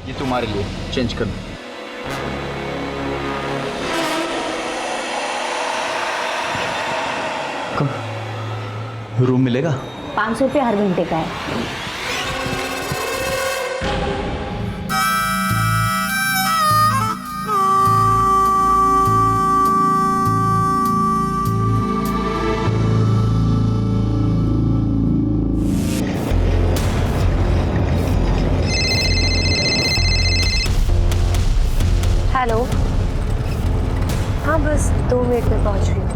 ये तुम्हारे लिए, चेंज कर दो। रूम मिलेगा? 500 रुपये हर घंटे का है। हेलो। हाँ बस 2 मिनट में पहुंच रही हूँ।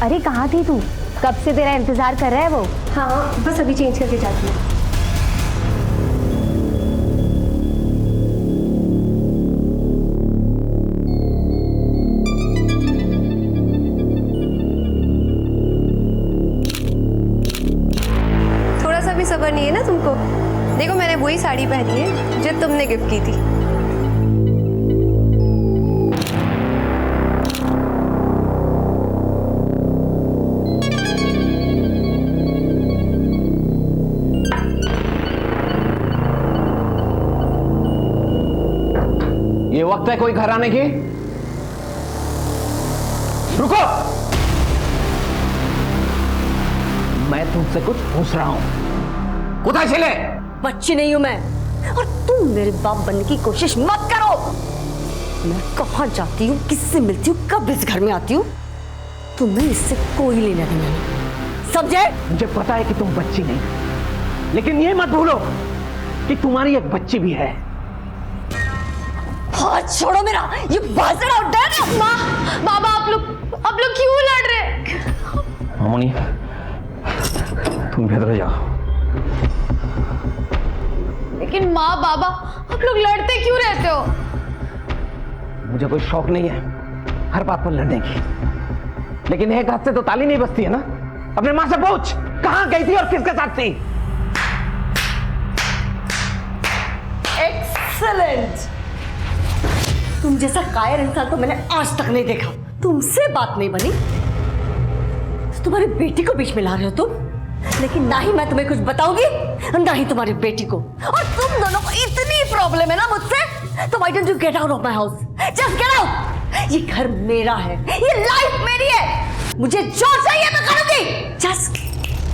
अरे कहाँ थी तू? कब से तेरा इंतजार कर रहा है वो। हाँ बस अभी चेंज करके जाती हूँ। थोड़ा सा भी सब्र नहीं है ना तुमको? देखो मैंने वही साड़ी पहनी है जो तुमने गिफ्ट की थी। ये वक्त है कोई घर आने की? रुको, मैं तुमसे कुछ पूछ रहा हूं। कुत्ता चले? बच्ची नहीं हूं मैं, और तुम मेरे बाप बनने की कोशिश मत करो। मैं कहाँ जाती हूँ, किससे मिलती हूँ, कब इस घर में आती हूँ, तुम्हें इससे कोई लेना देना नहीं, समझे? मुझे पता है कि तुम बच्ची नहीं, लेकिन ये मत भूलो कि तुम्हारी एक बच्ची भी है। हाथ छोड़ो मेरा, ये बाजरा उठा। माँ, बाबा, आप लोग क्यों लड़ रहे? मामूनी, तुम भीतर जाओ। लेकिन माँ बाबा, आप लोग लड़ते क्यों रहते हो? मुझे कोई शौक नहीं है हर बात पर लड़ने की, लेकिन एक हाथ से तो ताली नहीं बजती है ना। अपने माँ से पूछ, कहाँ गई थी और किसके साथ थी? एक्सीलेंट। तुम जैसा कायर इंसान तो मैंने आज तक नहीं देखा। तुमसे बात नहीं बनी, तुम्हारी बेटी को बीच में ला रहे हो तुम। लेकिन ना ही मैं तुम्हें कुछ बताऊंगी, ना ही तुम्हारी बेटी को। और तुम दोनों को इतनी प्रॉब्लम है ना मुझसे, तो why don't you get out of my house? Just get out. ये घर मेरा है, ये लाइफ मेरी है, मुझे जो चाहिए मैं करूंगी। Just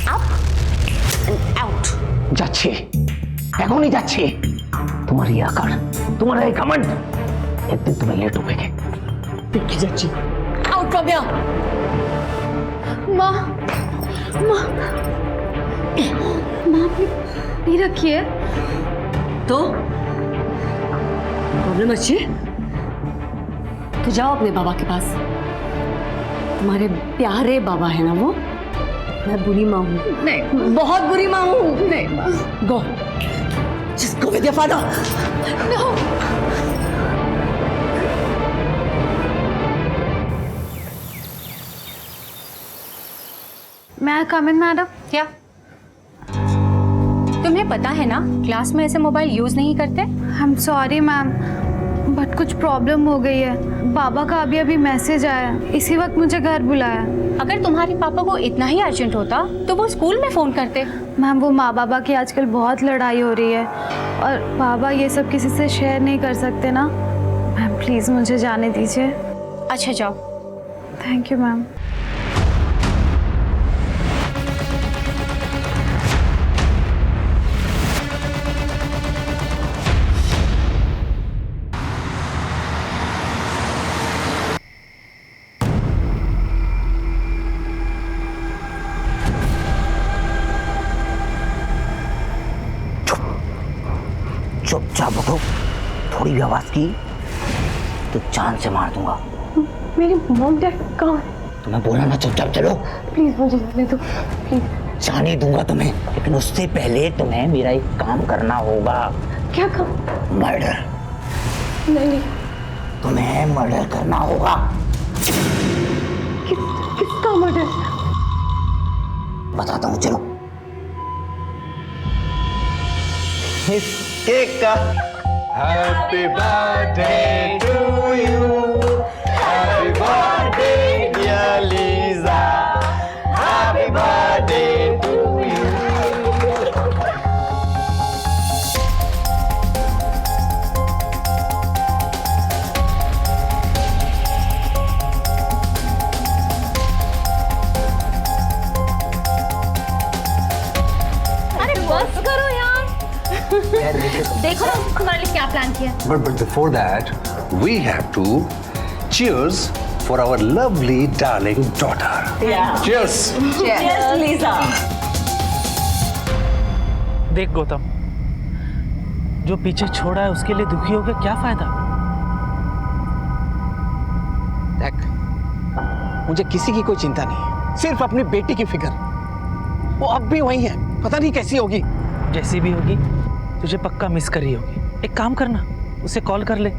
up and out. যাচ্ছে, এখনই যাচ্ছে। तुम्हारी आकर, तुम्हारा एक घमंड, एक दिन तुम्हें लेट उठेंगे। देखी जाची, आउट फ्रॉम हियर। माँ, माँ, माँ अपनी नहीं रखी है तो प्रॉब्लम अच्छी। तो जाओ अपने बाबा के पास, तुम्हारे प्यारे बाबा है ना वो। मैं बुरी माँ हूँ? नहीं, बहुत बुरी माँ हूँ। नहीं, go, just go with your father. No. मैं कम इन मैडम? क्या तुम्हें पता है ना क्लास में ऐसे मोबाइल यूज नहीं करते? I am sorry ma'am, but कुछ प्रॉब्लम हो गई है। बाबा का अभी अभी मैसेज आया, इसी वक्त मुझे घर बुलाया। अगर तुम्हारे पापा को इतना ही अर्जेंट होता तो वो स्कूल में फोन करते। मैम वो माँ बाबा की आजकल बहुत लड़ाई हो रही है, और बाबा ये सब किसी से शेयर नहीं कर सकते ना। मैम प्लीज़ मुझे जाने दीजिए। अच्छा जाओ। Thank you ma'am. चुपचाप उठो, थोड़ी भी आवाज की तो जान से मार दूंगा। मेरी मॉम डैड कहाँ? तुम्हें बोला ना चुपचाप चलो। प्लीज मुझे जाने दो, प्लीज। जाने दूंगा तुम्हें, लेकिन उससे पहले तुम्हें मेरा एक काम करना होगा। क्या काम? मर्डर। नहीं, तुम्हें मर्डर करना होगा। किसका मर्डर? बताता हूँ, चलो। इस केक का। Happy birthday to you, happy birthday dear Lisa, happy birthday to you. अरे बस करो यार। देखो ना हमारे लिए क्या प्लान किया। But before that, we have to cheers for our lovely, darling daughter. Cheers! Cheers, Lisa. देख गौतम, जो पीछे छोड़ा है उसके लिए दुखी होकर क्या फायदा। देख, मुझे किसी की कोई चिंता नहीं, सिर्फ अपनी बेटी की फिक्र। वो अब भी वही है, पता नहीं कैसी होगी। जैसी भी होगी तुझे पक्का मिस कर रही होगी। एक काम करना, उसे कॉल कर ले।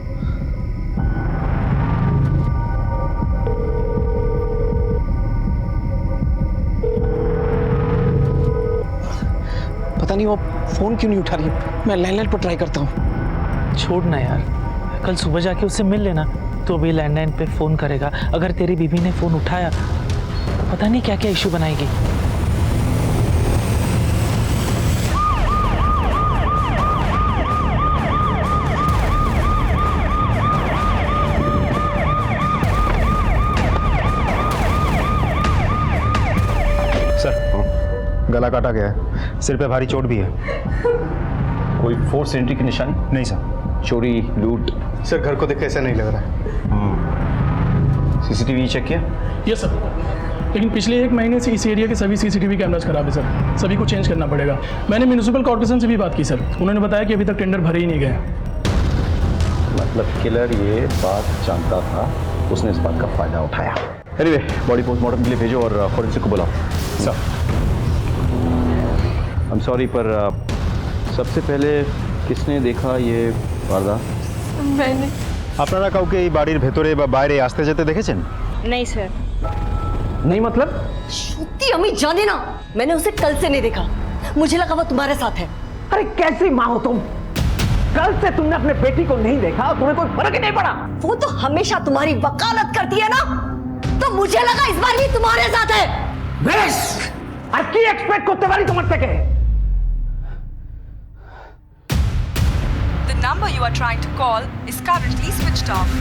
पता नहीं वो फोन क्यों नहीं उठा रही। मैं लैंडलाइन पर ट्राई करता हूँ। छोड़ ना यार, कल सुबह जाके उससे मिल लेना। तो अभी लैंडलाइन पे फोन करेगा, अगर तेरी बीबी ने फोन उठाया तो पता नहीं क्या क्या इशू बनाएगी। गला काटा गया है, सिर पे भारी चोट भी है। कोई फोर्स एंट्री की निशानी? नहीं सर। चोरी, लूट? सर घर को देख के ऐसा नहीं लग रहा है। सीसीटीवी चेक किया? यस सर, लेकिन पिछले 1 महीने से इस एरिया के सभी सीसीटीवी कैमराज खराब है सर। सभी को चेंज करना पड़ेगा। मैंने म्यूनिसिपल कॉर्पोरेशन से भी बात की सर, उन्होंने बताया कि अभी तक टेंडर भरे ही नहीं गए। मतलब किलर ये बात जानता था, उसने इस बात का फायदा उठाया। एनीवे, बॉडी पोस्टमार्टम के लिए भेजो और फॉरेंसिक को बुलाओ। सर आई एम सॉरी, पर सबसे पहले किसने देखा ये वारदात? मैंने। আপনারা কাউকে এই বাড়ির ভেতরে বা বাইরে আসতে যেতে দেখেছেন? नहीं सर। नहीं मतलब? श्रुति अम्मी जाने ना, मैंने उसे कल से नहीं देखा। मुझे लगा वो तुम्हारे साथ है। अरे कैसी माँ हो तुम? कल से तुमने अपने बेटी को नहीं देखा और तुम्हें कोई फर्क ही नहीं पड़ा। वो तो हमेशा तुम्हारी वकालत करती है ना, तो मुझे लगा इस बार भी तुम्हारे साथ है। बेश, আর কি এক্সপেক্ট করতে পারি তোমার থেকে? The number you are trying to call is currently switched off.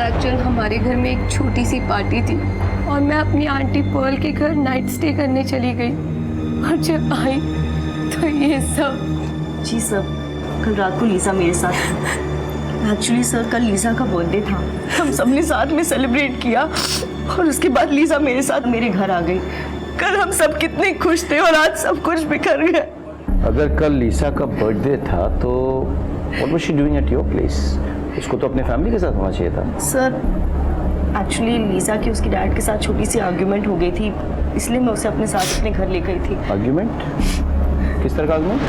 Actual हमारे घर में एक छोटी सी पार्टी थी और मैं अपनी आंटी पर्ल के घर नाइट स्टे करने चली गई और जब आई तो ये सब। जी सर, कल रात को लीजा मेरे साथ थी। एक्चुअली सर कल लीजा का बर्थडे था, हम सबने साथ में सेलिब्रेट किया और उसके बाद लीजा मेरे साथ मेरे घर आ गई। कल हम सब कितने खुश थे और आज सब कुछ बिखर गया। अगर कल लीसा का बर्थडे था तो what was she doing at your place? उसको तो अपने फैमिली के साथ होना चाहिए था। सर एक्चुअली लीजा की उसके डैड के साथ छोटी सी आर्ग्यूमेंट हो गई थी, इसलिए मैं उसे अपने साथ अपने घर ले गई थी। आर्ग्यूमेंट? किस तरह का आर्ग्यूमेंट?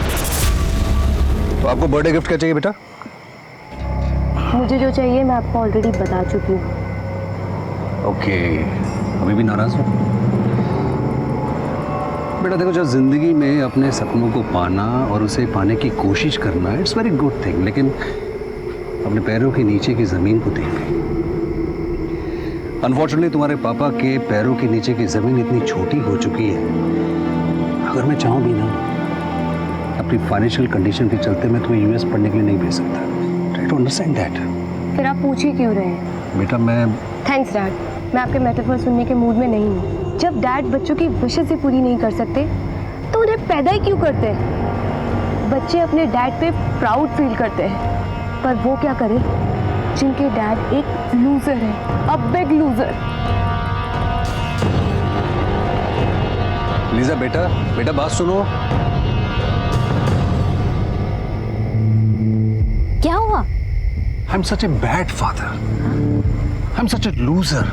तो आपको बर्थडे गिफ्ट क्या चाहिए बेटा? मुझे जो चाहिए मैं आपको ऑलरेडी बता चुकी हूँ। ओके, अभी भी नाराज हो? बेटा देखो, जब जिंदगी में अपने सपनों को पाना और उसे पाने की कोशिश करना इट्स वेरी गुड थिंग, लेकिन अपने पैरों के नीचे की ज़मीन को देख। अनफॉर्चुनेटली तुम्हारे पापा के पैरों के नीचे की ज़मीन इतनी छोटी हो चुकी है, अगर मैं चाहूँ भी ना, अपनी फाइनेंशियल कंडीशन के चलते मैं तुम्हें यूएस पढ़ने के लिए नहीं भेज सकता। Try to understand that. फिर आप पूछ ही क्यों रहे हैं? बेटा मैं थैंक्स डैड, मैं आपके मेटाफर सुनने के मूड में नहीं हूँ। जब डैड बच्चों की विशेस ही पूरी नहीं कर सकते तो उन्हें पैदा ही क्यों करते हैं? बच्चे अपने डैड पे प्राउड फील करते हैं, पर वो क्या करें जिनके डैड एक लूजर है, अ बिग लूजर। लीजा बेटा, बेटा बात सुनो। क्या हुआ? I am such a bad father, I am such a loser.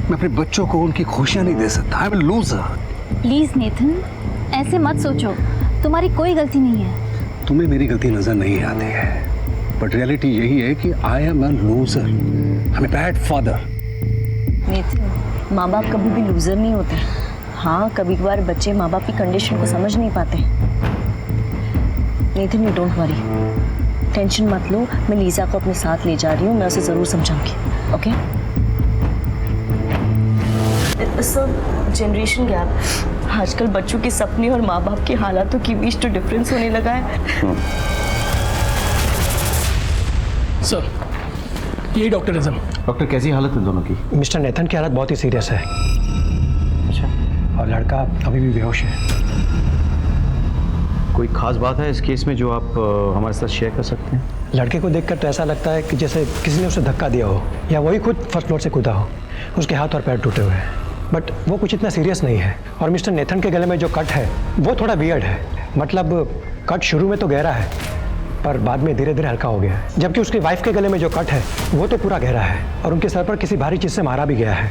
मैं अपने बच्चों को उनकी खुशियां नहीं दे सकता। I am a loser. Please Nathan, ऐसे मत सोचो, तुम्हारी कोई गलती नहीं है। तुम्हें मेरी गलती नजर नहीं आती है, बट रियलिटी यही है कि I am a loser, I am a bad father. Nathan, माँ बाप कभी भी लूजर नहीं होते। हाँ, कभी कभार बच्चे माँ बाप की कंडीशन को समझ नहीं पाते। Nathan, you don't worry, tension मत लो, मैं लीजा को अपने साथ ले जा रही हूँ, मैं उसे ज़रूर समझाऊंगी। ओके सर, जनरेशन गैप, आजकल बच्चों के सपने और माँ बाप के हालातों के बीच तो डिफरेंस होने लगा है। सर, यही डॉक्टर है सर। डॉक्टर, कैसी हालत है दोनों की? मिस्टर नेथन की हालत बहुत ही सीरियस है। अच्छा। और लड़का अभी भी बेहोश है। कोई खास बात है इस केस में जो आप हमारे साथ शेयर कर सकते हैं? लड़के को देखकर तो ऐसा लगता है कि जैसे किसी ने उसे धक्का दिया हो या वही खुद फर्स्ट फ्लोर से कूदा हो। उसके हाथ और पैर टूटे हुए हैं, बट वो कुछ इतना सीरियस नहीं है। और मिस्टर नेथन के गले में जो कट है वो थोड़ा वियर्ड है। मतलब कट शुरू में तो गहरा है पर बाद में धीरे धीरे हल्का हो गया है, जबकि उसकी वाइफ के गले में जो कट है वो तो पूरा गहरा है और उनके सर पर किसी भारी चीज़ से मारा भी गया है।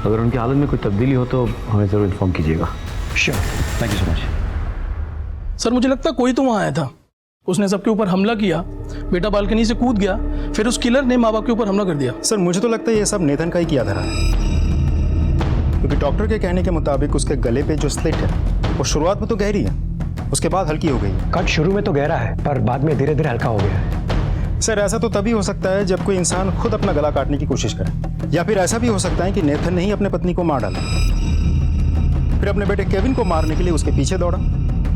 अगर उनकी हालत में कोई तब्दीली हो तो हमें ज़रूर इन्फॉर्म कीजिएगा। Sure, thank you so much. Sir, मुझे लगता है कोई तो वहाँ आया था, उसने सबके ऊपर हमला किया, बेटा बालकनी से कूद गया, फिर उस किलर ने माँ बाप के ऊपर हमला कर दिया। सर, मुझे तो लगता है ये सब नेथन का ही किया धरा है, क्योंकि डॉक्टर के कहने के मुताबिक उसके गले पे जो स्लिट है वो शुरुआत में तो गहरी है, उसके बाद हल्की हो गई है। कट शुरू में तो गहरा है पर बाद में धीरे धीरे हल्का हो गया है। सर, ऐसा तो तभी हो सकता है जब कोई इंसान खुद अपना गला काटने की कोशिश करे, या फिर ऐसा भी हो सकता है कि नेथन ने ही अपने पत्नी को मार डाला, फिर अपने बेटे केविन को मारने के लिए उसके पीछे दौड़ा,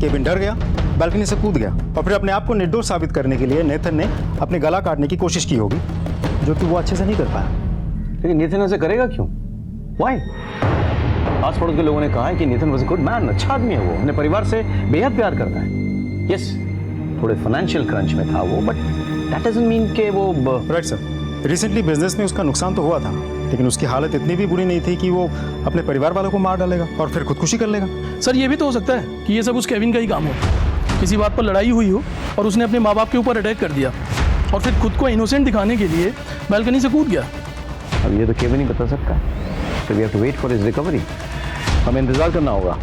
केविन डर गया, बालकनी से कूद गया और फिर अपने आप को निर्दोष साबित करने के लिए नेथन ने अपने गला काटने की कोशिश की होगी, जो कि वो अच्छे से नहीं कर पाया। लेकिन नेथन ऐसे करेगा क्यों? व्हाई? आस पड़ोस के लोगों ने कहा है कि Nathan was a good man, अच्छा आदमी है वो, अपने परिवार से बेहद प्यार करता है। यस, थोड़े फाइनेंशियल क्रंच में था वो, बट दैट डजंट मीन कि वो राइट सर, रिसेंटली बिजनेस में उसका नुकसान तो हुआ था, लेकिन उसकी हालत इतनी भी बुरी नहीं थी कि वो अपने परिवार वालों को मार डालेगा और फिर खुदकुशी कर लेगा। सर, ये भी तो हो सकता है कि ये सब उस केविन का ही काम हो, किसी बात पर लड़ाई हुई हो और उसने अपने माँ बाप के ऊपर अटैक कर दिया और फिर खुद को इनोसेंट दिखाने के लिए बालकनी से कूद गया। अब ये तो केविन ही बता सकता है, so we have to wait for his recovery। हमें इंतजार करना होगा,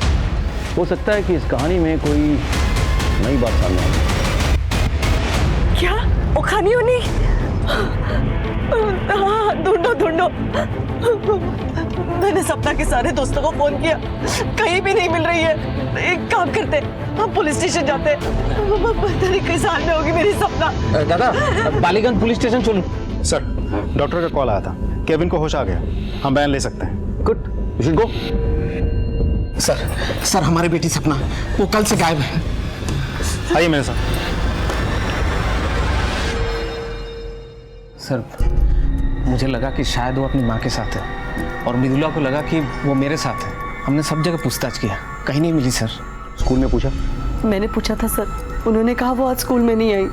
हो सकता है कि इस कहानी में कोई नई बात सामने आए। क्या ओखानी होनी? हाँ, ढूंढो ढूंढो। मैंने सपना के सारे दोस्तों को फोन किया, कहीं भी नहीं मिल रही है। एक काम करते, हम पुलिस स्टेशन जाते। पता नहीं किस हाल में होगी मेरी सपना। दादा, बालीगंज पुलिस स्टेशन चलो। सर, डॉक्टर का कॉल आया था, केविन को होश आ गया, हम बयान ले सकते हैं। Good, you should go. Sir, हमारी बेटी सपना वो कल से गायब है। आइए मेरे साथ। सर, मुझे लगा कि शायद वो अपनी माँ के साथ है और मृदुला को लगा कि वो मेरे साथ है। हमने सब जगह पूछताछ किया, कहीं नहीं मिली सर। स्कूल में पूछा? मैंने पूछा था सर, उन्होंने कहा वो आज स्कूल में नहीं आई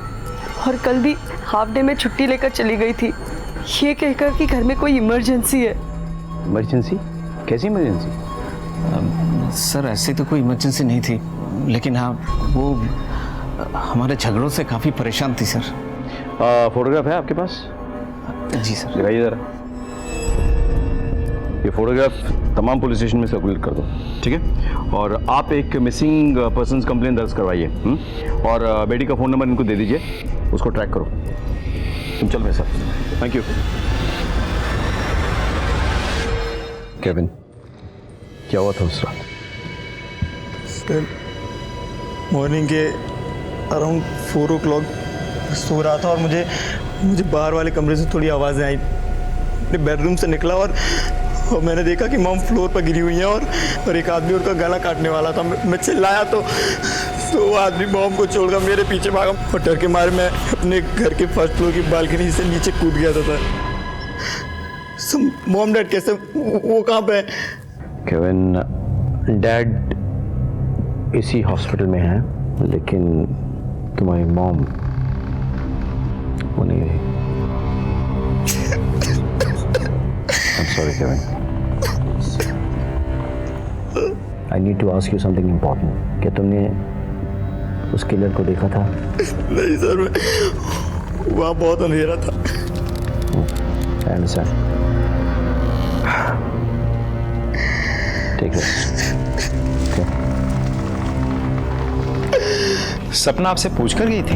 और कल भी हाफ डे में छुट्टी लेकर चली गई थी, ये कहकर कि घर में कोई इमरजेंसी है। इमरजेंसी? कैसी इमरजेंसी? सर, ऐसी तो कोई इमरजेंसी नहीं थी, लेकिन हाँ, वो हमारे झगड़ों से काफ़ी परेशान थी सर। फोटोग्राफ है आपके पास? जी सर। दिखाइए जरा। ये फोटोग्राफ तमाम पुलिस स्टेशन में सर्कुलेट कर दो, ठीक है? और आप एक मिसिंग पर्सन्स कंप्लेन दर्ज करवाइए, और बेटी का फ़ोन नंबर इनको दे दीजिए, उसको ट्रैक करो। तुम चल मेरे साथ। Thank you. केविन, क्या हुआ था उस रात? सर, मॉर्निंग के अराउंड 4 o'clock सो रहा था और मुझे बाहर वाले कमरे से थोड़ी आवाज़ें आई। अपने बेडरूम से निकला और मैंने देखा कि मॉम फ्लोर पर गिरी हुई है और एक आदमी उनका गला काटने वाला था। मैं चिल्लाया तो वो आदमी मॉम को छोड़कर मेरे पीछे भागा और डर के मारे मैं अपने घर के फर्स्ट फ्लोर की बालकनी से नीचे कूद गया था। मॉम डैड कैसे, वो कहाँ पे है? केविन, डैड इसी हॉस्पिटल में है, लेकिन तुम्हारी मॉम वो नहीं रही। I'm sorry, Kevin. I need to ask you something important. क्या तुमने उस किलर को देखा था? नहीं सर, वहाँ बहुत अंधेरा था। I understand. Take it. Okay. सपना आपसे पूछ कर गई थी?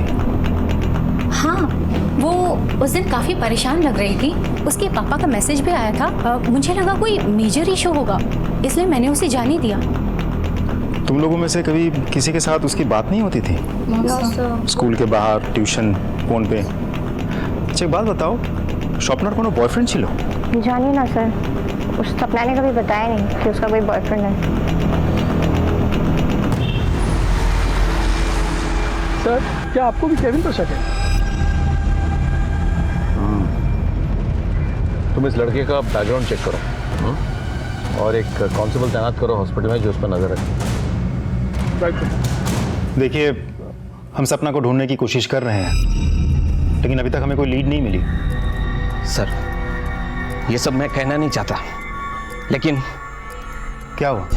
हाँ, वो उस दिन काफ़ी परेशान लग रही थी। उसके पापा का मैसेज भी आया था। मुझे लगा कोई मेजर इशू होगा, इसलिए मैंने उसे जाने दिया। तुम लोगों में से कभी किसी के साथ उसकी बात नहीं होती थी? स्कूल के बाहर, ट्यूशन, फोन पे? अच्छा एक बात बताओ, स्वप्नार कोनो बॉयफ्रेंड छिलो? जानिए ना सर, उस सपना ने कभी बताया नहीं कि उसका कोई बॉयफ्रेंड है। सर क्या आपको भी केविन पर शक है? तुम इस लड़के का बैकग्राउंड चेक करो और एक कांस्टेबल तैनात करो हॉस्पिटल में जो उस पर नजर रखे। देखिए, हम सपना को ढूंढने की कोशिश कर रहे हैं, लेकिन अभी तक हमें कोई लीड नहीं मिली। सर ये सब मैं कहना नहीं चाहता, लेकिन क्या हुआ?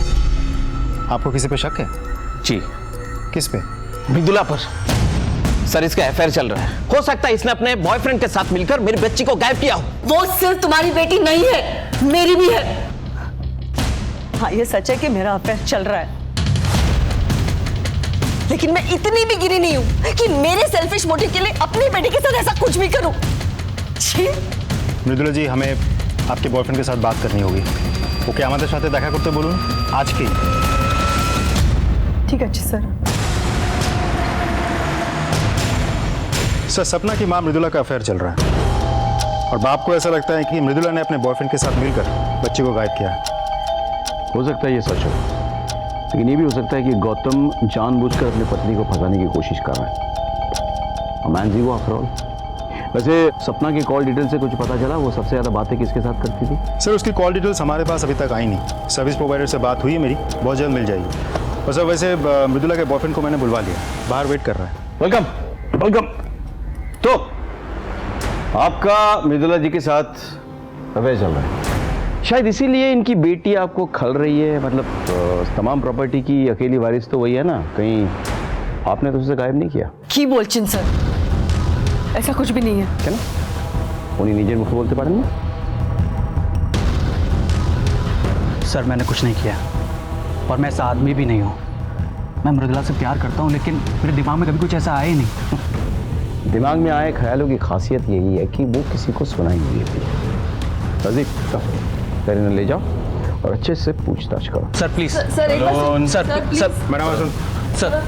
आपको किसी पे शक है? जी। किस पे? मृदुला पर। सर इसका अफेयर चल रहा है। हो सकता है इसने अपने बॉयफ्रेंड के साथ मिलकर मेरी बच्ची को गायब किया हो। वो सिर्फ तुम्हारी बेटी नहीं है, मेरी भी है। हाँ ये सच है कि मेरा अफेयर चल रहा है, लेकिन मैं इतनी भी गिरी नहीं हूं कि मेरे सेल्फिश मोटिव के लिए अपनी बेटी के साथ ऐसा कुछ भी करूं। छी। मृदुला जी, हमें आपके बॉयफ्रेंड के साथ बात करनी होगी। वो क्या हमारे साथ देखा करते बोलूं आज की? ठीक है सर। सर सपना की मां मृदुला का अफेयर चल रहा है और बाप को ऐसा लगता है कि मृदुला ने अपने बॉयफ्रेंड के साथ मिलकर बच्चे को गायब किया है। हो सकता है ये सच हो, लेकिन ये भी हो सकता है कि गौतम जानबूझकर अपनी पत्नी को फंसाने की कोशिश कर रहा है। मैन जी वो आफ्टर ऑल। वैसे सपना की कॉल डिटेल से कुछ पता चला? वो सबसे ज़्यादा बातें किसके साथ करती थी? सर उसकी कॉल डिटेल्स हमारे पास अभी तक आई नहीं। सर्विस प्रोवाइडर से बात हुई है मेरी, बहुत जल्द मिल जाएगी। और सर वैसे मृदुला के बॉयफ्रेंड को मैंने बुलवा लिया, बाहर वेट कर रहा है। Welcome welcome. तो आपका मृदुला जी के साथ अफेयर चल रहा है, शायद इसीलिए इनकी बेटी आपको खल रही है। मतलब तमाम प्रॉपर्टी की अकेली वारिस तो वही है ना, कहीं आपने तो उसे गायब नहीं किया? की बोलचिन सर, ऐसा कुछ भी नहीं है। क्या ना उन्हीं निजे मुख बोलते पारें ना? सर मैंने कुछ नहीं किया और मैं ऐसा आदमी भी नहीं हूँ। मैं मृदुला से प्यार करता हूँ, लेकिन मेरे दिमाग में कभी कुछ ऐसा आया ही नहीं। दिमाग में आए ख्यालों की खासियत यही है कि वो किसी को सुनाई नहीं देती। तेरे ले जाओ और अच्छे से पूछताछ करो। Sir please. सर एक बार सर मेरा बात सुन। सर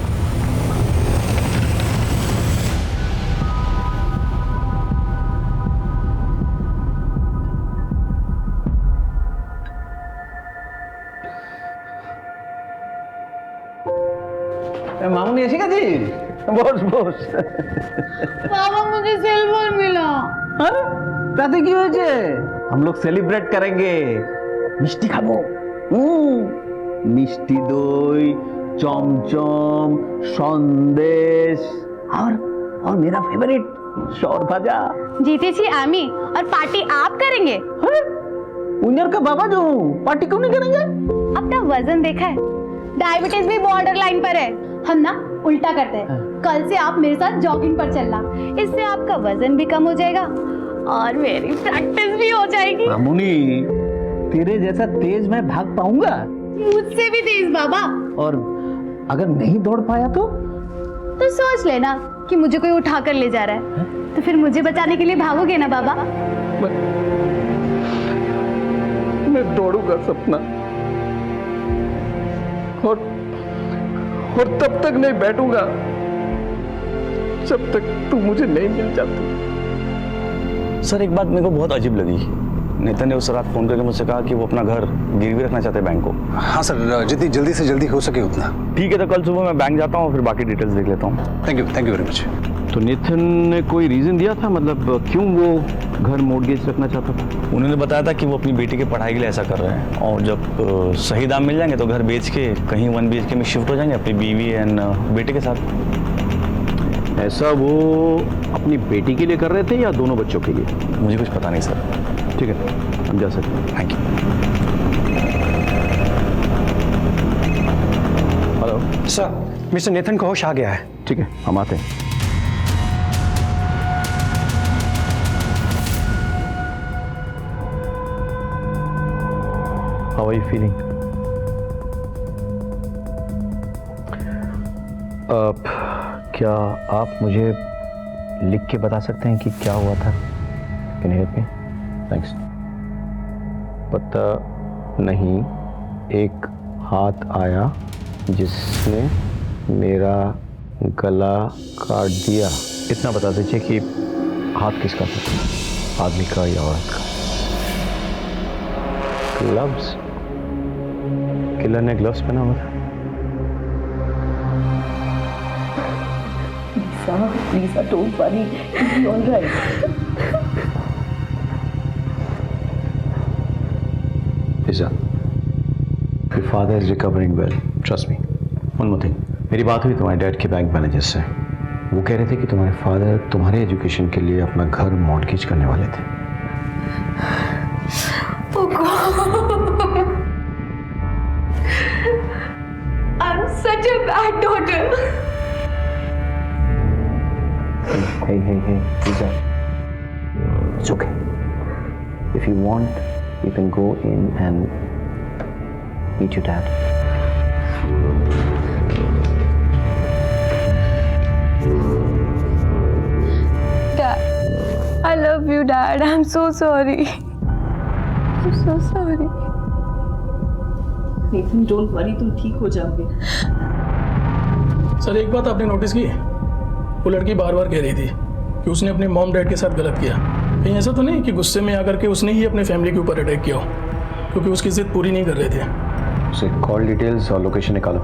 मामूनी ऐसी का जी बोस बोस पापा मुझे सेल फोन मिला। তাতে কি হয়েছে? हम लोग सेलिब्रेट करेंगे। मिष्टी खाबो। मिष्टी दई, चमचम, संदेश और मेरा फेवरेट शौर भाजा। जीती थी आमी और पार्टी आप करेंगे? उन्यर का बाबा जो पार्टी क्यों नहीं करेंगे? अपना वजन देखा है? डायबिटीज भी बॉर्डर लाइन पर है। हम ना उल्टा करते हैं, कल से आप मेरे साथ जॉगिंग पर चलना, इससे आपका वजन भी कम हो जाएगा और मेरी प्रैक्टिस भी हो जाएगी। मामूनी तेरे जैसा तेज मैं भाग पाऊंगा? मुझसे भी तेज बाबा। और अगर नहीं दौड़ पाया तो सोच लेना कि मुझे कोई उठा कर ले जा रहा है, तो फिर मुझे बचाने के लिए भागोगे ना बाबा? मैं दौड़ूंगा सपना, और तब तक नहीं बैठूंगा जब तक तू मुझे नहीं मिल जाती। सर एक बात मेरे को बहुत अजीब लगी। नेतन ने उस रात फोन करके मुझसे कहा कि वो अपना घर गिरवी रखना चाहते हैं बैंक को। हाँ सर, जितनी जल्दी से जल्दी हो सके उतना। ठीक है, तो कल सुबह मैं बैंक जाता हूँ, फिर बाकी डिटेल्स देख लेता हूँ। Thank you very much. तो नेथन ने कोई रीज़न दिया था, मतलब क्यों वो घर मॉर्गेज रखना चाहता था? उन्होंने बताया था कि वो अपनी बेटी की पढ़ाई के लिए ऐसा कर रहे हैं, और जब सही दाम मिल जाएंगे तो घर बेच के कहीं 1 BHK में शिफ्ट हो जाएंगे अपनी बीवी एंड बेटे के साथ। ऐसा वो अपनी बेटी के लिए कर रहे थे या दोनों बच्चों के लिए? मुझे कुछ पता नहीं सर। ठीक है, हम जा सकते हैं। Thank you. Hello sir, mister Nathan को होश आ गया है। ठीक है, हम आते हैं। How are you feeling? क्या आप मुझे लिख के बता सकते हैं कि क्या हुआ था? Can you help me? Thanks. पता नहीं, एक हाथ आया जिसने मेरा गला काट दिया। इतना बता दीजिए कि हाथ किसका था, आदमी का या औरत का? ग्लव्स? किलर ने ग्लव्स पहना हुआ था? Lisa, don't worry. It'll be all right. Lisa, your father is recovering well. Trust me. One more thing. मेरी बात हुई तुम्हारे डैड के बैंक मैनेजर से। वो कह रहे थे कि तुम्हारे फादर तुम्हारे एजुकेशन के लिए अपना घर मॉर्गेज करने वाले थे। Oh God. I'm such a bad daughter. Hey, Lisa. It's okay. If you want, you can go in and meet your dad. Dad, I love you, Dad. I'm so sorry. I'm so sorry. Nathan, don't worry, तुम ठीक हो जाओगे। Sir एक बात आपने notice की, वो लड़की बार बार कह रही थी कि उसने अपने मॉम डैड के साथ गलत किया। कहीं ऐसा तो नहीं कि गुस्से में आकर के उसने ही अपने फैमिली के ऊपर अटैक किया हो, क्योंकि उसकी जिद पूरी नहीं कर रहे थे। उसे कॉल डिटेल्स और लोकेशन निकालो।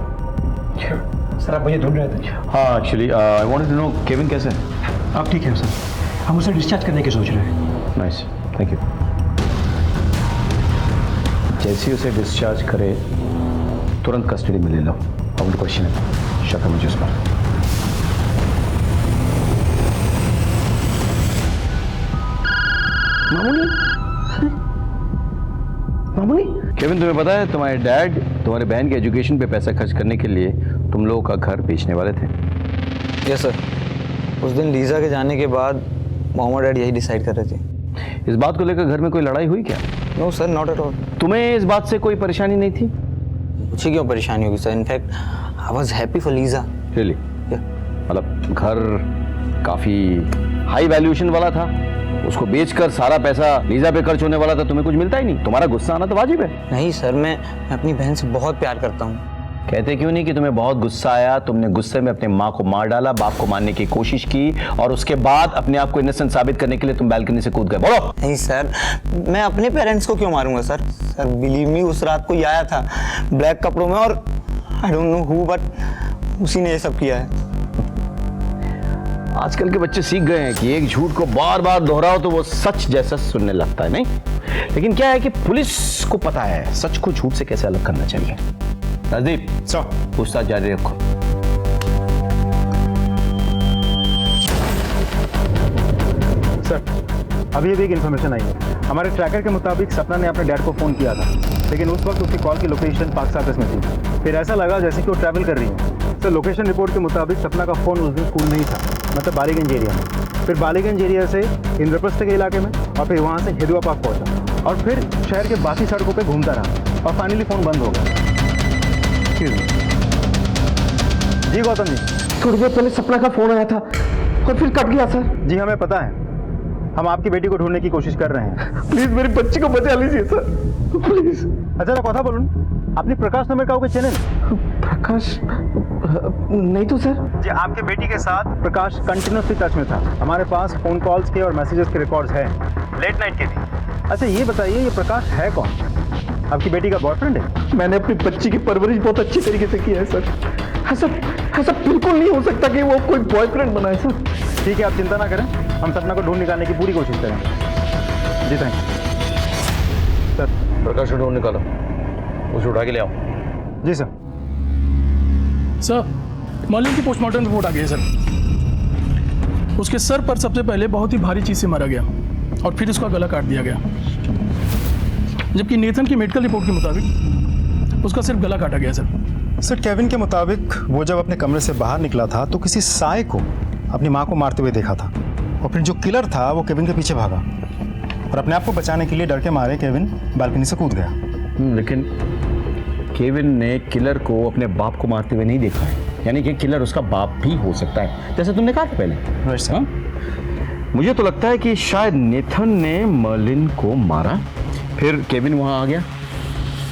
सर आप मुझे ढूंढ रहे थे? हाँ, actually I wanted to know Kevin कैसे है? आप ठीक हैं सर? हम उसे डिस्चार्ज करने की सोच रहे हैं। Nice, thank you. जैसे ही उसे डिस्चार्ज करे तुरंत कस्टडी में ले लो। अब क्वेश्चन है, शक है मुझे उस पर। मामूली केविन, तुम्हें पता है तुम्हारे डैड तुम्हारे बहन के एजुकेशन पे पैसा खर्च करने के लिए तुम लोगों का घर बेचने वाले थे? Yes sir. उस दिन लीजा के जाने के बाद मॉम और डैड यही डिसाइड कर रहे थे। इस बात को लेकर घर में कोई लड़ाई हुई क्या? No sir, not at all. तुम्हें इस बात से कोई परेशानी नहीं थी? मुझे क्यों परेशानी होगी sir? In fact I was happy for Lisa. Really? मतलब घर काफी हाई वैल्यूएशन वाला था, उसको बेचकर सारा पैसा लीजा पे खर्च होने वाला था, तुम्हें कुछ मिलता ही नहीं। तुम्हारा गुस्सा आना तो वाजिब है। नहीं सर, मैं अपनी बहन से बहुत प्यार करता हूँ। कहते क्यों नहीं कि तुम्हें बहुत गुस्सा आया, तुमने गुस्से में अपने माँ को मार डाला, बाप को मारने की कोशिश की और उसके बाद अपने आप को इनोसेंट साबित करने के लिए तुम बालकनी से कूद गए। बोलो। नहीं सर, मैं अपने पेरेंट्स को क्यों मारूंगा सर? सर बिलीव मी, उस रात को आया था ब्लैक कपड़ों में और I don't know who, but उसी ने ये सब किया है। आजकल के बच्चे सीख गए हैं कि एक झूठ को बार बार दोहराओ तो वो सच जैसा सुनने लगता है, नहीं? लेकिन क्या है कि पुलिस को पता है सच को झूठ से कैसे अलग करना चाहिए। राजदीप, पूछताछ जारी रखो। सर, अभी एक इन्फॉर्मेशन आई है। हमारे ट्रैकर के मुताबिक सपना ने अपने डैड को फ़ोन किया था, लेकिन उस वक्त उसकी कॉल की लोकेशन पार्क सर्कस में थी। फिर ऐसा लगा जैसे कि वो ट्रैवल कर रही है। सर, लोकेशन रिपोर्ट के मुताबिक सपना का फ़ोन उस दिन स्कूल में ही था, मतलब बालीगंज एरिया में। फिर बालीगंज एरिया से इंद्रप्रस्थ के इलाके में और फिर वहाँ से हिदुआ पार्क पहुँचा और फिर शहर के बाकी सड़कों पर घूमता रहा और फाइनली फ़ोन बंद हो गया। जी गौतम जी, थोड़ी देर पहले सपना का फोन आया था और फिर कट गया सर। जी हमें पता है, हम आपकी बेटी को ढूंढने की कोशिश कर रहे हैं। प्लीज मेरी बच्ची को बचा लीजिए सर, प्लीज। अच्छा कथा बोलूं, अपनी प्रकाश नाम का चैनल? प्रकाश नहीं तो सर। जी आपके बेटी के साथ प्रकाश कंटिन्यूसली टच में था। हमारे पास फोन कॉल्स के और मैसेजेस के रिकॉर्ड्स हैं, लेट नाइट के भी। अच्छा ये बताइए, ये प्रकाश है कौन? आपकी बेटी का बॉयफ्रेंड है? मैंने अपनी बच्ची की परवरिश बहुत अच्छी तरीके से की है सर। ऐसा बिल्कुल नहीं हो सकता कि वो कोई बॉयफ्रेंड बनाए सर। ठीक है, आप चिंता ना करें, हम सपना को ढूंढ निकालने की पूरी कोशिश करेंगे। जी थैंक यू सर। प्रकाश को ढूंढ निकालो, उसे उठा के ले आओ। जी सर। सर, मॉर्निंग की पोस्टमार्टम रिपोर्ट आ गई है सर। उसके सर पर सबसे पहले बहुत ही भारी चीज से मारा गया और फिर उसका गला काट दिया गया, जबकि नेथन की मेडिकल रिपोर्ट के मुताबिक उसका सिर्फ गला काटा गया सर। सर केविन के मुताबिक वो जब अपने कमरे से बाहर निकला था तो किसी साय को अपनी माँ को मारते हुए देखा था और फिर जो किलर था वो केविन के पीछे भागा और अपने आप को बचाने के लिए डर के मारे केविन बालकनी से कूद गया। लेकिन केविन ने किलर को अपने बाप को मारते हुए नहीं देखा है, यानी कि किलर उसका बाप भी हो सकता है, जैसे तुमने कहा था पहले। मुझे तो लगता है कि शायद नेथन ने मर्लिन को मारा, फिर केविन वहां आ गया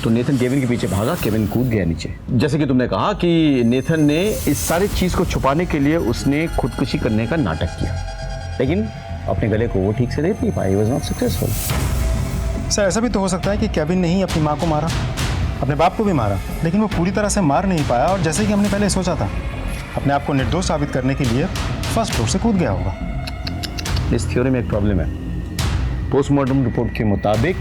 तो नेथन केविन के पीछे भागा, केविन कूद गया नीचे। जैसे कि तुमने कहा कि नेथन ने इस सारी चीज को छुपाने के लिए उसने खुदकुशी करने का नाटक किया, लेकिन अपने गले को वो ठीक से देख नहीं पाया। He was not successful. Sir ऐसा भी तो हो सकता है कि केविन ने ही अपनी माँ को मारा, अपने बाप को भी मारा, लेकिन वो पूरी तरह से मार नहीं पाया और जैसे कि हमने पहले सोचा था, अपने आप को निर्दोष साबित करने के लिए फर्स्ट फ्लोर से कूद गया होगा। इस थ्योरी में एक प्रॉब्लम है। पोस्टमार्टम रिपोर्ट के मुताबिक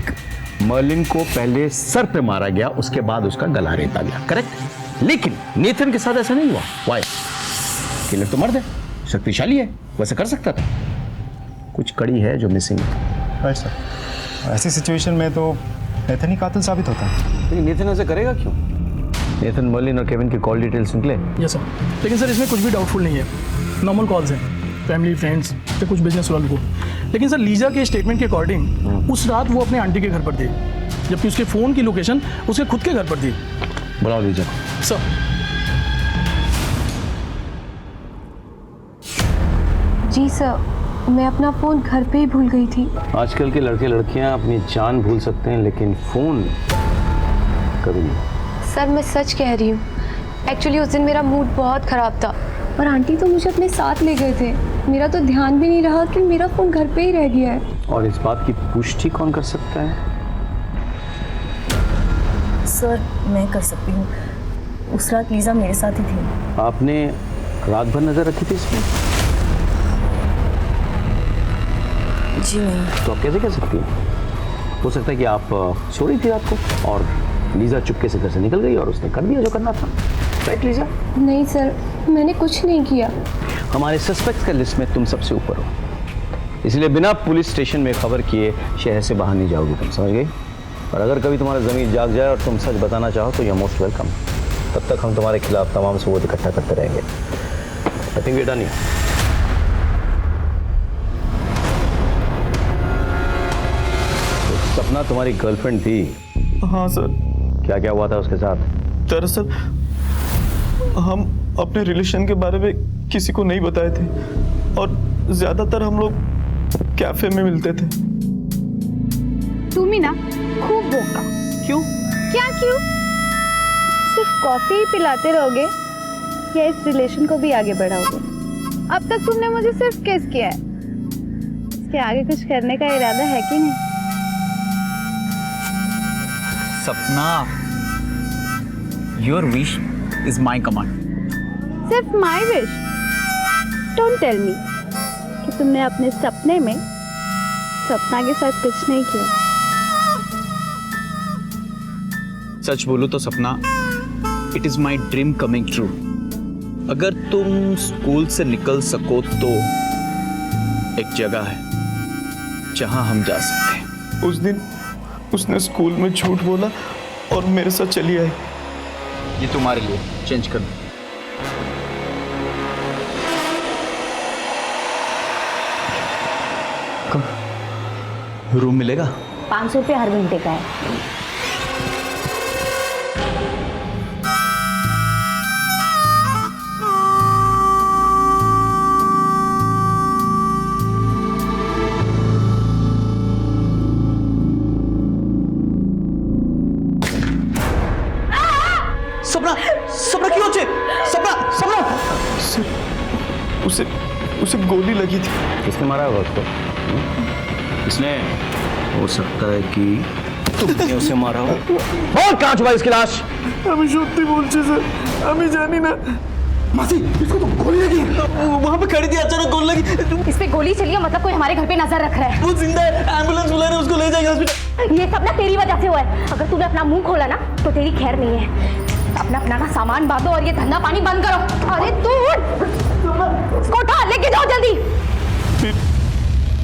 मर्लिन को पहले सर पे मारा गया, उसके बाद उसका गला रेता गया, करेक्ट? लेकिन नेथन के साथ ऐसा नहीं हुआ। व्हाई? किलर तो मर्द है, शक्तिशाली है, वैसे कर सकता था। कुछ कड़ी है जो मिसिंग है। Right sir. ऐसी सिचुएशन में तो नेथन ही कातिल साबित होता है। लेकिन नेथन ऐसा करेगा क्यों? नेथन मर्लिन और केविन की कॉल डिटेल्स निकले। यस सर, लेकिन सर इसमें कुछ भी डाउटफुल नहीं है। नॉर्मल कॉल्स हैं, फैमिली, फ्रेंड्स या कुछ बिजनेस वालों को। लेकिन सर लीजा के स्टेटमेंट के अकॉर्डिंग उस रात वो अपने आंटी के घर पर थी, जबकि उसके फ़ोन की लोकेशन उसके खुद के घर पर थी। बुलाओ लीजा। सर जी सर, मैं अपना फ़ोन घर पे ही भूल गई थी। आजकल के लड़के लड़कियां अपनी जान भूल सकते हैं, लेकिन फ़ोन कभी नहीं। सर मैं सच कह रही हूँ, एक्चुअली उस दिन मेरा मूड बहुत ख़राब था और आंटी तो मुझे अपने साथ ले गए थे। मेरा तो ध्यान भी नहीं रहा कि मेरा फ़ोन घर पे ही रह गया है। और इस बात की पुष्टि कौन कर सकता है? सर मैं कर सकती हूँ, उस रात लीजा मेरे साथ ही थी। आपने रात भर नजर रखी थी इसमें? जी नहीं। तो आप कैसे कह सकती हैं? हो सकता है कि आप सो रही थी रात को और लीजा चुपके से घर से निकल गई और उसने कर दिया जो करना था। Right Lisa? नहीं सर, मैंने कुछ नहीं किया। हमारे सस्पेक्ट्स का लिस्ट में तुम सबसे ऊपर हो, इसलिए बिना पुलिस स्टेशन में खबर किए शहर से बाहर नहीं जाओगी तुम, समझ गई? और अगर कभी तुम्हारा ज़मीर जाग जाए और तुम सच बताना चाहो तो यू आर मोस्ट वेलकम। तब तक हम तुम्हारे खिलाफ तमाम सबूत इकट्ठा करते रहेंगे। I think we done here. Sapna तुम्हारी गर्लफ्रेंड थी? हाँ सर। क्या क्या हुआ था उसके साथ? दरअसल हम अपने रिलेशन के बारे में किसी को नहीं बताए थे और ज्यादातर हम लोग कैफे में मिलते थे। तुम ही ना खूब बोका। क्यों? क्या क्यों? सिर्फ कॉफी ही पिलाते रहोगे या इस रिलेशन को भी आगे बढ़ाओगे? अब तक तुमने मुझे सिर्फ किस किया है, इसके आगे कुछ करने का इरादा है कि नहीं? Sapna, your wish is my command. सिर्फ my wish? Don't tell me कि तुमने अपने सपने में सपना के साथ कुछ नहीं किया। सच बोलो तो सपना, it is my dream coming true. अगर तुम स्कूल से निकल सको तो एक जगह है जहां हम जा सकते हैं। उस दिन उसने स्कूल में झूठ बोला और मेरे साथ चली आई। ये तुम्हारे लिए, चेंज कर दो। रूम मिलेगा? 500 रुपये हर घंटे का है। सपना, सपना क्यों होचे? सपना, सपना! उसे उसे गोली लगी थी। किसने मारा होगा उसको? इसने, हो सकता है कि तुमने उसे मारा हो। और कहाँ छुपा इसकी लाश? আমি সত্যি বলছি স্যার, আমি জানি না। मासी, इसको तो गोली लगी। वहाँ पे खड़ी थी, अचानक गोली लगी। इस पे गोली चली है, मतलब कोई हमारे घर पे नजर रख रहा है। वो जिंदा है, एम्बुलेंस बुला रहे हैं, उसको ले जाएंगे हॉस्पिटल। ये सब ना तेरी वजह से हुआ है। अगर तूने अपना मुंह खोला ना तो तेरी खैर नहीं है। अपना ना सामान बांधो और ये धंधा पानी बंद करो। अरे तू उसको उठा, लेके जाओ जल्दी। फिर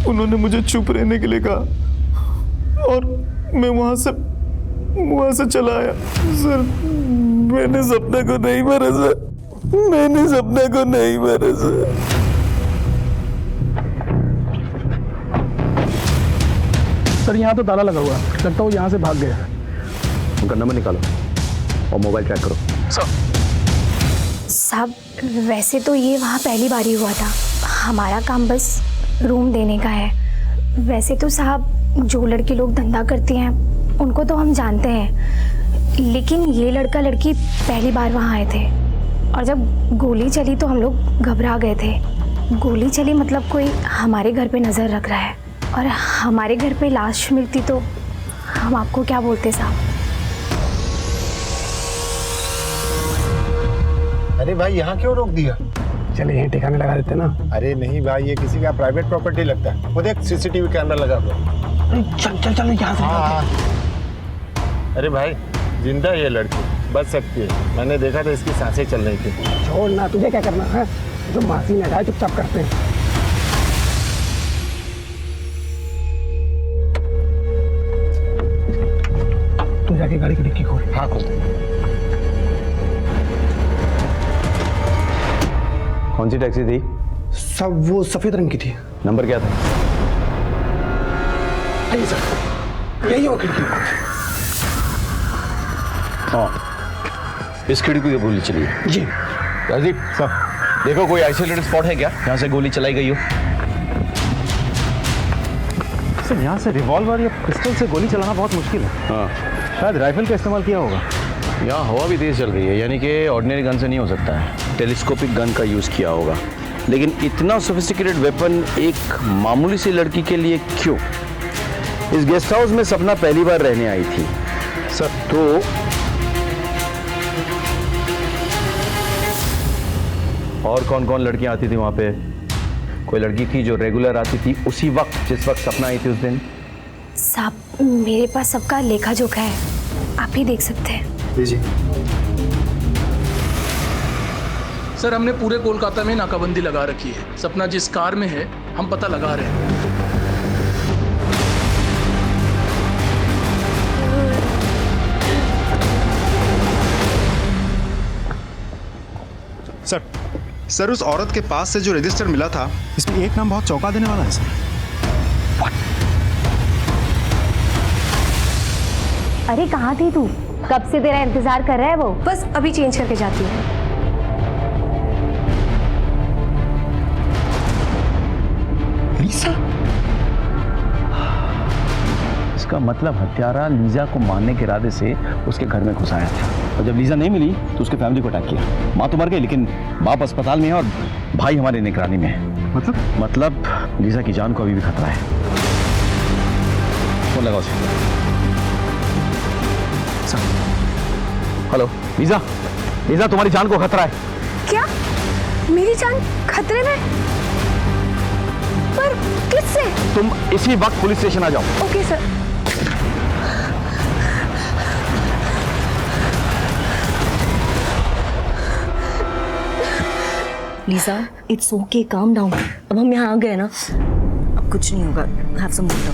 उन्होंने मुझे चुप रहने के लिए कहा और मैं वहां से चला आया। सर मैंने सपना को नहीं मारा सर, मैंने सपना को नहीं मारा सर। सर यहाँ तो ताला लगा हुआ है, लगता है वो यहाँ से भाग गया है। उनका नंबर निकालो और मोबाइल ट्रैक करो। साहब वैसे तो ये वहाँ पहली बार ही हुआ था, हमारा काम बस रूम देने का है। वैसे तो साहब जो लड़के लोग धंधा करती हैं उनको तो हम जानते हैं, लेकिन ये लड़का लड़की पहली बार वहाँ आए थे और जब गोली चली तो हम लोग घबरा गए थे। गोली चली मतलब कोई हमारे घर पे नज़र रख रहा है, और हमारे घर पे लाश मिलती तो हम आपको क्या बोलते साहब। अरे भाई यहाँ क्यों रोक दिया? चलिए यहीं ठिकाने लगा देते ना। अरे नहीं भाई, ये किसी का प्राइवेट प्रॉपर्टी लगता है। वो देख सीसीटीवी कैमरा लगा हुआ। चल चल चल यहाँ से। हाँ। अरे भाई जिंदा ये लड़की, बच सकती है। मैंने देखा था इसकी सांसें चल रही थी। छोड़ ना, तुझे क्या करना है? जो मासी ने कहा चुपचाप करते हैं। तू जाके गाड़ी की डिक्की खोल। हाँ खोल। कौन सी टैक्सी थी? सब वो सफेद रंग की थी। नंबर क्या था? आइए सर, यही वो खिड़की। हाँ, इस खिड़की की गोली चली है। जी राजीव सर, देखो कोई आइसोलेटेड स्पॉट है क्या यहाँ से गोली चलाई गई हो? सर यहाँ से रिवॉल्वर या पिस्टल से गोली चलाना बहुत मुश्किल है। हाँ, शायद राइफल का इस्तेमाल किया होगा। यहाँ हवा भी तेज चल रही है, यानी कि ऑर्डिनरी गन से नहीं हो सकता है। टेलीस्कोपिक गन का यूज़ किया होगा। लेकिन इतना सोफिस्टिकेटेड वेपन एक मामूली सी लड़की के लिए क्यों? इस गेस्ट हाउस में सपना पहली बार रहने आई थी सर। तो और कौन कौन लड़कियां आती थी वहाँ पे? कोई लड़की थी जो रेगुलर आती थी उसी वक्त जिस वक्त सपना आई थी उस दिन? साहब मेरे पास सबका लेखा जोखा है, आप ही देख सकते हैं। लीजिए। सर हमने पूरे कोलकाता में नाकाबंदी लगा रखी है। सपना जिस कार में है हम पता लगा रहे हैं। सर उस औरत के पास से जो रजिस्टर मिला था, इसमें एक नाम बहुत चौंका देने वाला है सर। अरे कहाँ थी तू? कब से तेरा इंतजार कर रहा है वो। बस अभी चेंज करके जाती हूँ। लीजा? इसका मतलब हत्यारा लीजा को मारने के इरादे से उसके घर में घुस आया था, और जब लीजा नहीं मिली तो उसके फैमिली को अटैक किया। माँ तो मर गई, लेकिन बाप अस्पताल में है और भाई हमारे निगरानी में है। मतलब लीजा की जान को अभी भी खतरा है। फोन लगाओ उसे। हेलो लीजा, लीजा तुम्हारी जान को खतरा है। क्या? मेरी जान खतरे में? पर किससे? तुम इसी वक्त पुलिस स्टेशन आ जाओ। Okay sir. Lisa it's okay, calm down. अब हम यहाँ आ गए ना, अब कुछ नहीं होगा। Have some water.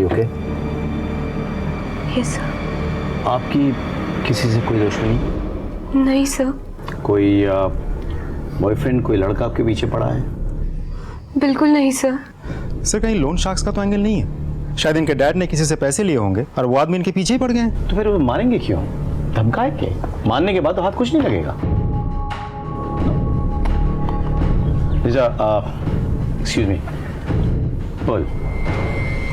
Okay? Yes sir. आपकी किसी से कोई दुश्मनी? नहीं सर। कोई बॉयफ्रेंड, कोई लड़का आपके पीछे पड़ा है? बिल्कुल नहीं सर। सर कहीं लोन शार्क्स का तो एंगल नहीं है? शायद इनके डैड ने किसी से पैसे लिए होंगे और वो आदमी इनके पीछे ही पड़ गए हैं। तो फिर वो मारेंगे क्यों? धमकाए के? मारने के बाद तो हाथ कुछ नहीं लगेगा। लीजा, एक्सक्यूज मी, बोल,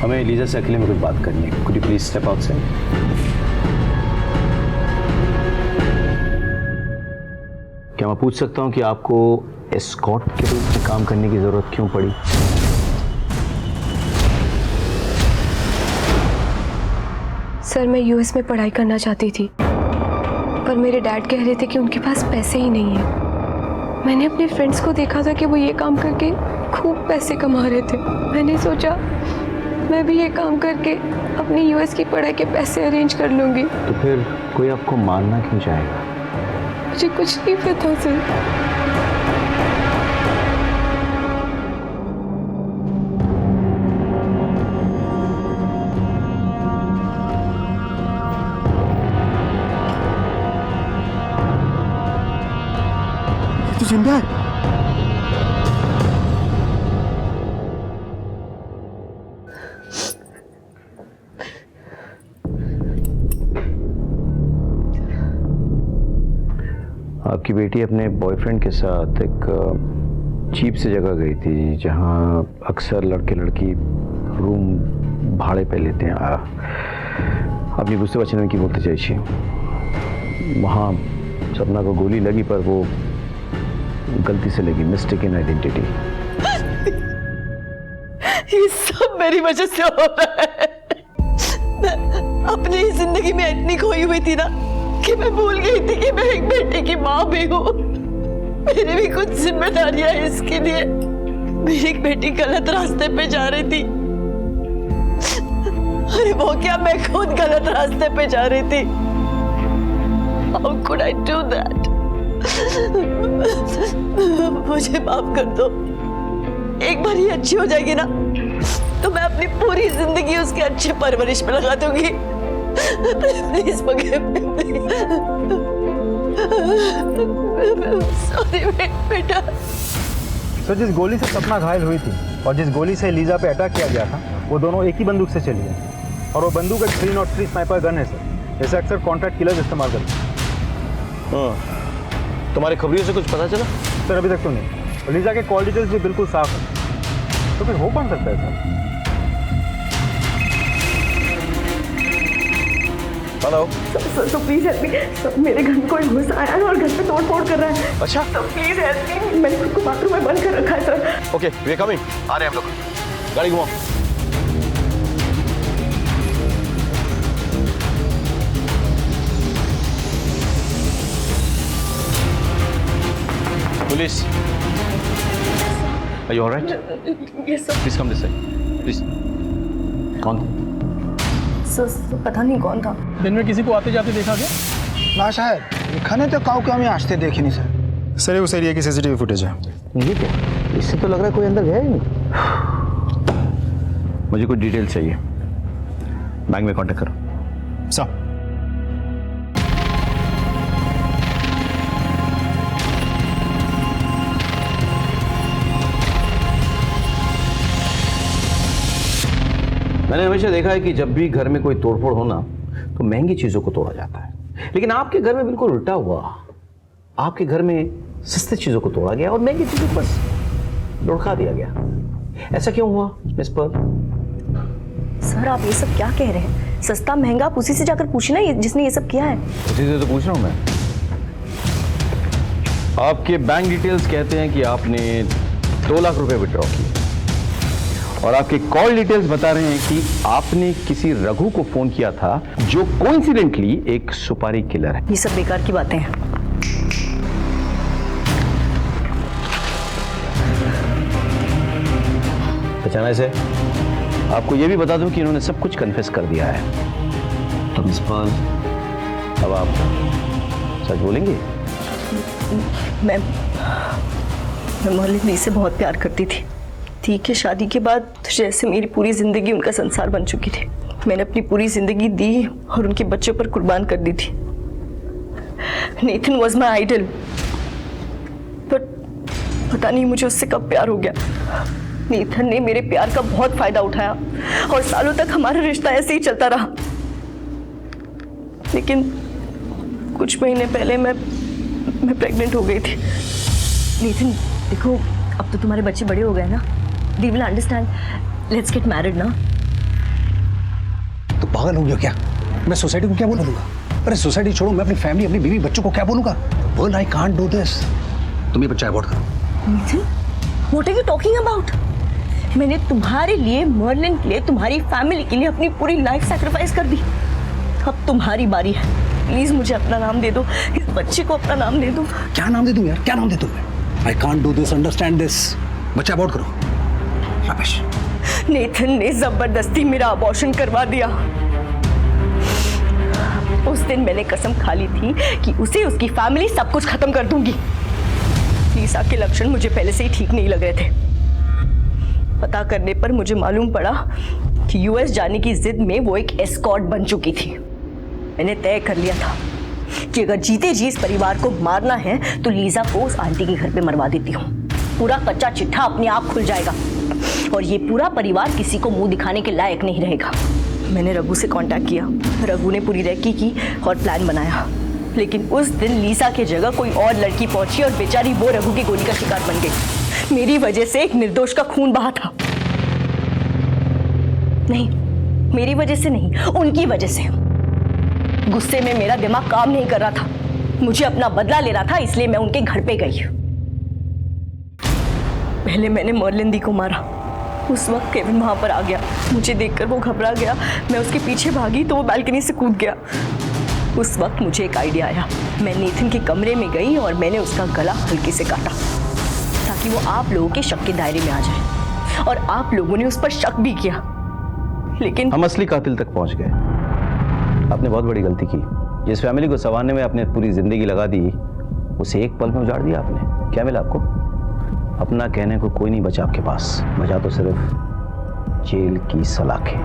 हमें लीजा से अकेले में कुछ बात करनी है। Could you please step outside? क्या मैं पूछ सकता हूँ कि आपको एस्कॉर्ट के रूप में काम करने की जरूरत क्यों पड़ी? सर मैं यूएस में पढ़ाई करना चाहती थी, पर मेरे डैड कह रहे थे कि उनके पास पैसे ही नहीं है। मैंने अपने फ्रेंड्स को देखा था कि वो ये काम करके खूब पैसे कमा रहे थे। मैंने सोचा मैं भी ये काम करके अपनी यूएस की पढ़ाई के पैसे अरेंज कर लूँगी। तो फिर कोई आपको मारना क्यों चाहेगा? मुझे कुछ नहीं पता सर। तो जिंदा है। आपकी बेटी अपने बॉयफ्रेंड के साथ एक चीप सी जगह गई थी जहां अक्सर लड़के लड़की রুম ভাড়ে पे लेते हैं আপনি বুঝতে পারছেন আমি কি বলতে চাইছি वहाँ सपना को गोली लगी पर वो गलती से लगी मिस्टेकन आइडेंटिटी ये सब मेरी वजह से हो रहा है। मैं अपनी जिंदगी में इतनी खोई हुई थी ना कि मैं भूल गई थी कि मैं एक बेटे की माँ भी हूँ। मेरी भी कुछ जिम्मेदारियां हैं इसके लिए। मेरी एक बेटी गलत रास्ते पे जा रही थी। अरे वो क्या, मैं खुद गलत रास्ते पे जा रही थी। How could I do that? मुझे माफ कर दो। एक बार ये अच्छी हो जाएगी ना तो मैं अपनी पूरी जिंदगी उसकी अच्छी परवरिश में लगा दूंगी। Please forgive me, please. Sorry बेटा। सर जिस गोली से सपना घायल हुई थी और जिस गोली से लीजा पे अटैक किया गया था वो दोनों एक ही बंदूक से चली है और वो बंदूक एक 303 स्नाइपर गन है सर। जैसे अक्सर कॉन्ट्रैक्ट किलर्स इस्तेमाल करते हैं। तुम्हारी खबरियों से कुछ पता चला? सर अभी तक तो नहीं। और लीजा के कॉल डिटेल्स भी बिल्कुल साफ है। तो फिर हो कौन सकता है sir? Hello So please help me. So, मेरे घर में कोई घुस आया है और घर पे तोड़-फोड़ कर रहा है। अच्छा So please help me. मैंने खुद को बाथरूम में बंद कर रखा है sir. Okay we are coming आ रहे हैं हम लोग गाड़ी घुमाओ police are you alright Yes sir. Please come this side please कौन So, पता नहीं कौन था। दिन में किसी को आते जाते देखा क्या? ना शायद खाने तो काऊ के हमें आजते देखे नहीं सर। सर ये उस एरिया की सीसीटीवी फुटेज है। ये क्या इससे तो लग रहा है कोई अंदर गया ही नहीं मुझे कुछ डिटेल चाहिए बैंक में कांटेक्ट करो सर मैंने हमेशा देखा है कि जब भी घर में कोई तोड़फोड़ हो ना तो महंगी चीजों को तोड़ा जाता है लेकिन आपके घर में बिल्कुल उल्टा हुआ आपके घर में सस्ती चीजों को तोड़ा गया और महंगी चीजों को बस लुढ़का दिया गया ऐसा क्यों हुआ मिस पर्ल? सर आप ये सब क्या कह रहे हैं? सस्ता महंगा आप उसी से जाकर पूछना जिसने ये सब किया है। उसी से तो पूछ रहा हूं मैं आपके बैंक डिटेल्स कहते हैं कि आपने 2 लाख रुपए विड्रॉ किए और आपके कॉल डिटेल्स बता रहे हैं कि आपने किसी रघु को फोन किया था जो कोइंसिडेंटली एक सुपारी किलर है। ये सब बेकार की बातें हैं। पहचाना इसे? आपको यह भी बता दूं कि इन्होंने सब कुछ कन्फेस कर दिया है। तो मिस पर्ल अब आप सच बोलेंगे? मैं मोहल्ले से बहुत प्यार करती थी। ठीक है शादी के बाद जैसे मेरी पूरी जिंदगी उनका संसार बन चुकी थी। मैंने अपनी पूरी जिंदगी दी और उनके बच्चों पर कुर्बान कर दी थी। Nathan was my idol but पता नहीं मुझे उससे कब प्यार हो गया। नेथन ने मेरे प्यार का बहुत फायदा उठाया और सालों तक हमारा रिश्ता ऐसे ही चलता रहा। लेकिन कुछ महीने पहले मैं प्रेग्नेंट हो गई थी। नेथन देखो अब तो तुम्हारे बच्चे बड़े हो गए ना। They will understand. Let's get married ना। तो पागल हो गया क्या? मैं सोसाइटी को क्या बोलूंगा? अरे सोसाइटी छोड़ो मैं अपनी फैमिली अपनी बीवी बच्चों को क्या बोलूंगा? Well, I can't do this. तुम ये बच्चा अबॉर्ट करो। Nathan, what are you talking about? मैंने तुम्हारे लिए मर्लिन के लिए तुम्हारी फैमिली के लिए अपनी पूरी लाइफ सैक्रिफाइस कर दी। अब तुम्हारी बारी है। प्लीज मुझे अपना नाम दे दो। इस बच्चे को अपना नाम दे दो। क्या नाम दे दूं यार? क्या नाम दे दूं मैं? I can't do this. Understand this. बच्चा अबॉर्ट करो। नेथन ने जबरदस्ती मेरा अबॉर्शन करवा दिया। उस दिन मैंने कसम खा ली थी कि उसे उसकी फैमिली सब कुछ खत्म कर दूंगी। लीसा के लक्षण मुझे पहले से ही ठीक नहीं लग रहे थे। पता करने पर मुझे मालूम पड़ा कि यूएस जाने की जिद में वो एक एस्कॉर्ट बन चुकी थी। मैंने तय कर लिया था कि अगर जीते जी इस परिवार को मारना है तो लीजा को उस आंटी के घर पे मरवा देती हूँ। पूरा कच्चा चिट्ठा अपने आप खुल जाएगा और ये पूरा परिवार किसी को मुंह दिखाने के लायक नहीं रहेगा। मैंने रघु से कांटेक्ट किया। रघु ने पूरी रेकी की और प्लान बनाया। लेकिन उस दिन लीसा की जगह कोई और लड़की पहुंची और बेचारी वो रघु की गोली का शिकार बन गई। मेरी वजह से एक निर्दोष का खून बहा था। नहीं, मेरी वजह से नहीं, उनकी वजह से। गुस्से में मेरा दिमाग काम नहीं कर रहा था, मुझे अपना बदला ले रहा था, इसलिए मैं उनके घर पे गई। पहले मैंने मर्लिन दी को मारा, उस वक्त केविन वहां पर आ गया, मुझे देखकर वो घबरा गया, मैं उसके पीछे भागी तो वो बालकनी से कूद गया। उस वक्त मुझे एक आइडिया आया, मैं नेथन के कमरे में गई और मैंने उसका गला हल्के से काटा ताकि वो आप लोगों के शक के दायरे में आ जाए, और आप लोगों ने उस पर शक भी किया, लेकिन हम असली कातिल तक पहुंच गए। आपने बहुत बड़ी गलती की, जिस फैमिली को संवारने में आपने पूरी जिंदगी लगा दी, उसे एक पल में उजाड़ दिया आपने। क्या मिला आपको? अपना कहने को कोई नहीं बचा आपके पास, बचा तो सिर्फ जेल की सलाखें।